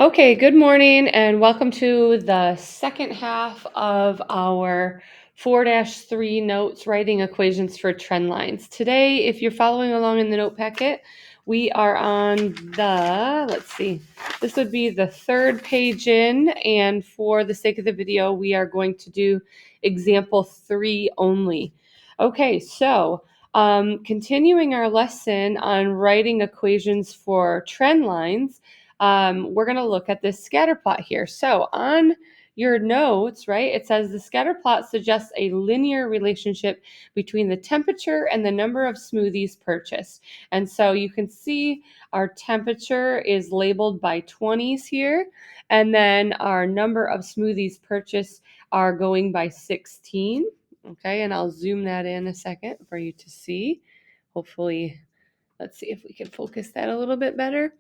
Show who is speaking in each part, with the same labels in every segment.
Speaker 1: Okay, good morning and welcome to the second half of our 4-3 notes writing equations for trend lines. Today, if you're following along in the note packet, we are on let's see, this would be the third page in, and for the sake of the video, we are going to do example 3 only. Okay, so continuing our lesson on writing equations for trend lines, we're going to look at this scatter plot here. So on your notes, right, it says the scatter plot suggests a linear relationship between the temperature and the number of smoothies purchased. And so you can see our temperature is labeled by 20s here, and then our number of smoothies purchased are going by 16. Okay, and I'll zoom that in a second for you to see. Hopefully, let's see if we can focus that a little bit better.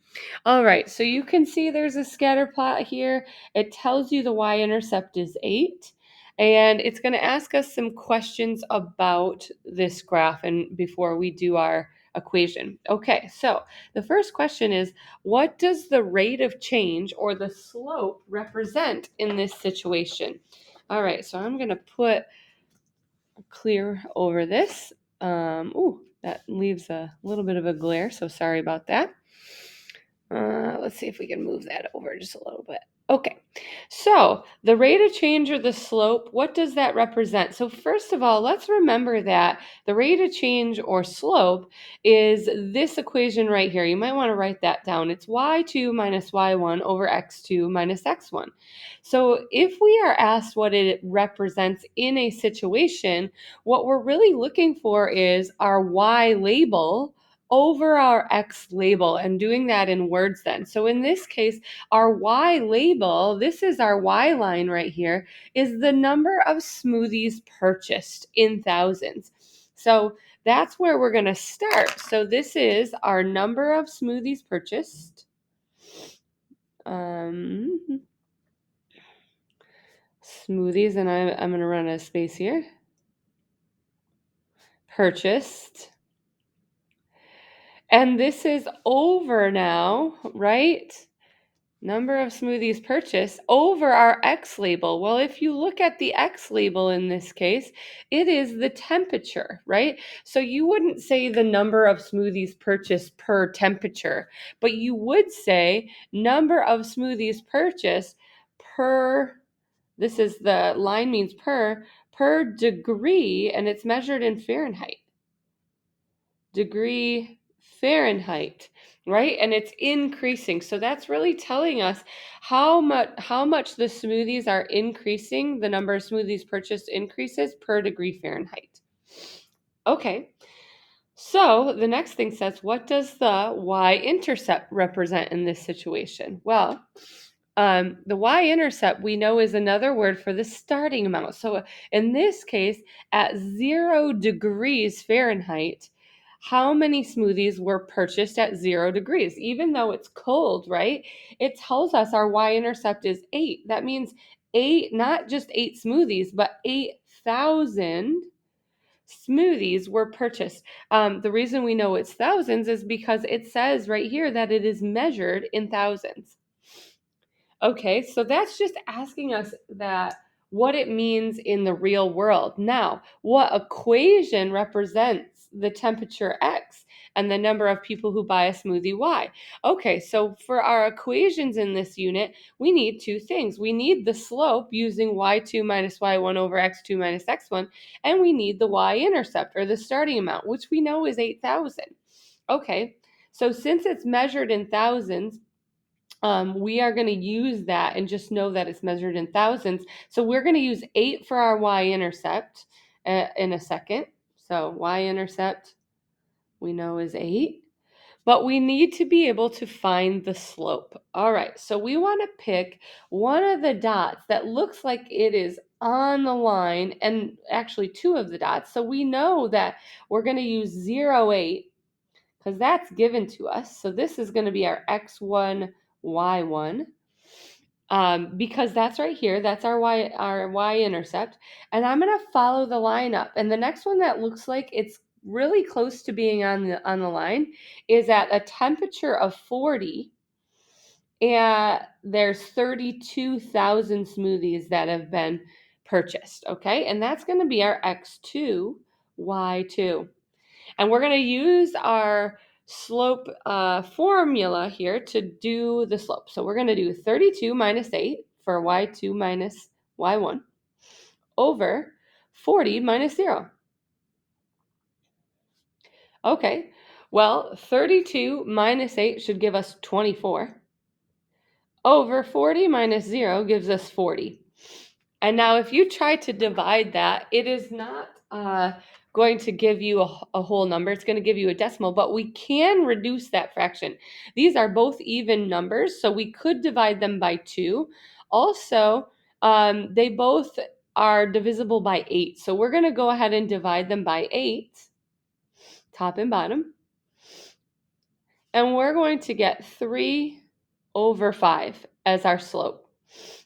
Speaker 1: All right, so you can see there's a scatter plot here. It tells you the y-intercept is 8, and it's going to ask us some questions about this graph and before we do our equation. Okay, so the first question is, what does the rate of change or the slope represent in this situation? All right, so I'm going to put clear over this. That leaves a little bit of a glare, so sorry about that. Let's see if we can move that over just a little bit. Okay, so the rate of change or the slope, what does that represent? So first of all, let's remember that the rate of change or slope is this equation right here. You might want to write that down. It's y2 minus y1 over x2 minus x1. So if we are asked what it represents in a situation, what we're really looking for is our y label over our X label and doing that in words then. So in this case, our Y label, this is our Y line right here, is the number of smoothies purchased in thousands. So that's where we're going to start. So this is our number of smoothies purchased. Smoothies, and I'm going to run a space here. Purchased. And this is over now, right? Number of smoothies purchased over our X label. Well, if you look at the X label in this case, it is the temperature, right? So you wouldn't say the number of smoothies purchased per temperature, but you would say number of smoothies purchased per, this is the line means per degree, and it's measured in Fahrenheit. Degree Fahrenheit, right? And it's increasing. So that's really telling us how much the smoothies are increasing, the number of smoothies purchased increases per degree Fahrenheit. Okay. So the next thing says, what does the y-intercept represent in this situation? Well, the y-intercept we know is another word for the starting amount. So in this case, at 0 degrees Fahrenheit, how many smoothies were purchased at 0 degrees? Even though it's cold, right? It tells us our y-intercept is 8. That means 8, not just 8 smoothies, but 8,000 smoothies were purchased. The reason we know it's thousands is because it says right here that it is measured in thousands. Okay, so that's just asking us that what it means in the real world. Now, what equation represents the temperature X and the number of people who buy a smoothie Y? Okay, so for our equations in this unit, we need two things. We need the slope using y2 minus y1 over x2 minus x1, and we need the y-intercept or the starting amount, which we know is 8,000. Okay, so since it's measured in thousands, we are going to use that and just know that it's measured in thousands. So we're going to use 8 for our y-intercept in a second. So y-intercept we know is 8. But we need to be able to find the slope. All right, so we want to pick one of the dots that looks like it is on the line, and actually two of the dots. So we know that we're going to use 0, 8 because that's given to us. So this is going to be our x1, y1. Because that's right here. That's our y-intercept. And I'm going to follow the line up. And the next one that looks like it's really close to being on the line is at a temperature of 40. and there's 32,000 smoothies that have been purchased, okay? And that's going to be our x2, y2. And we're going to use our slope formula here to do the slope. So we're going to do 32 minus 8 for y2 minus y1 over 40 minus 0. Okay, well, 32 minus 8 should give us 24. Over 40 minus 0 gives us 40. And now if you try to divide that, it is not going to give you a whole number. It's going to give you a decimal, but we can reduce that fraction. These are both even numbers, so we could divide them by 2. Also, they both are divisible by 8. So we're going to go ahead and divide them by 8, top and bottom. And we're going to get 3 over 5 as our slope.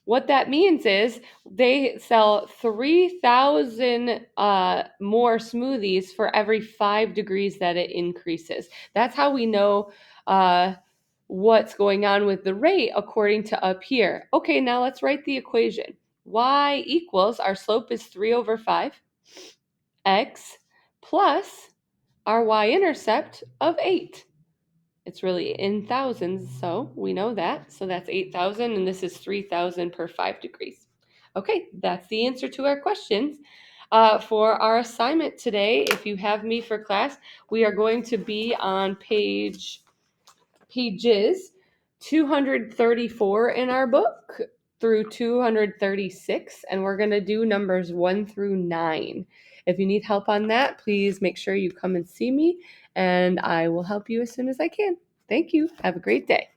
Speaker 1: What that means is they sell 3,000 more smoothies for every 5 degrees that it increases. That's how we know what's going on with the rate according to up here. Okay, now let's write the equation. Y equals, our slope is 3 over 5, x plus our y-intercept of 8. It's really in thousands, so we know that. So that's 8,000, and this is 3,000 per 5 degrees. Okay, that's the answer to our questions. For our assignment today, if you have me for class, we are going to be on pages 234 in our book through 236, and we're going to do numbers 1 through 9. If you need help on that, please make sure you come and see me, and I will help you as soon as I can. Thank you. Have a great day.